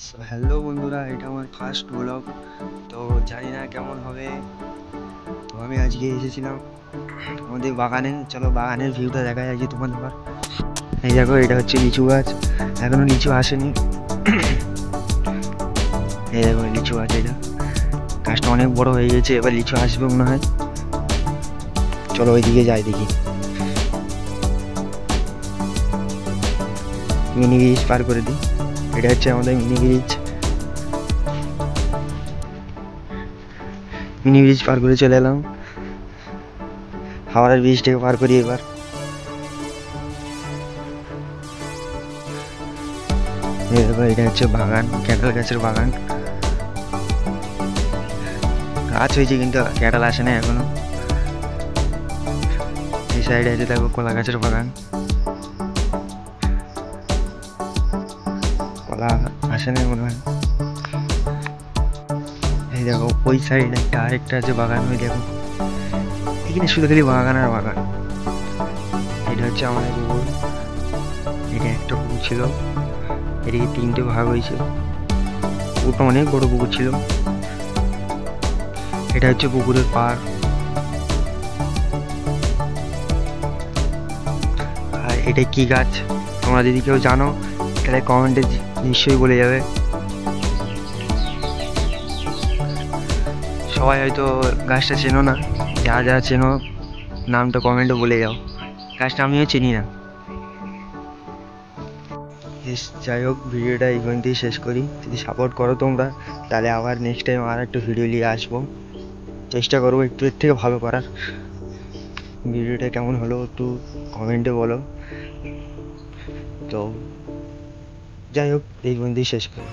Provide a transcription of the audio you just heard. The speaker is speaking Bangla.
সো হ্যালো বন্ধুরা, এটা আমার ফার্স্ট ব্লগ। তো জানি না কেমন হবে। তো আমি আজকে এসেছিলাম আমাদের বাগানে। চলো বাগানের ভিউটা দেখা যায় যে তোমাদের এবার। এই দেখো, এটা হচ্ছে লিচু গাছ, এখনো লিচু আসেনি। এই দেখো লিচু গাছ, এটা গাছটা অনেক বড় হয়ে গেছে, এবার লিচু আসবে মনে হয়। চলো ওইদিকে যাই দেখি। মিনি ব্রিজ পার করে দিই, এটা হচ্ছে আমাদের মিনি ব্রিজ। মিনি ব্রিজ পার করে চলে এলাম, হাওড়ার ব্রিজটাকে পার করি এবার। এই দেখো, এটা হচ্ছে বাগান, ক্যাঁঠাল গাছের বাগান। গাছ হয়েছে কিন্তু ক্যাঁঠাল আসে না এখনো। এই সাইডে আছে দেখো কলা গাছের বাগান, কলা আসে না মনে হয়। এই দেখো ওই সাইডে একটা আরেকটা আছে বাগান, ওই দেখো এখানে শুধু খালি বাগান আর বাগান। এটা হচ্ছে আমাদের পুকুর, এটা একটা পুকুর ছিল, এদিকে তিনটে ভাগ হয়েছে। পুকুরটা অনেক বড় পুকুর ছিল। এটা হচ্ছে পুকুরের পাড়। আর এটা কি গাছ তোমরা যদি কেউ জানো তাহলে কমেন্টে নিশ্চয়ই বলে যাবে। সবাই হয়তো গাছটা চেনো না, যা যা চেনো নামটা কমেন্টে বলে যাও। গাছটা আমিও চিনি না। যাই হোক, ভিডিওটা এই পর্যন্তই শেষ করি। যদি সাপোর্ট করো তোমরা তাহলে আবার নেক্সট টাইম আর একটু ভিডিও নিয়ে আসবো। চেষ্টা করবো একটু এর থেকে ভালো করার। ভিডিওটা কেমন হলো একটু কমেন্টে বলো। তো যাই হোক, এই পর্যন্তই শেষ করি।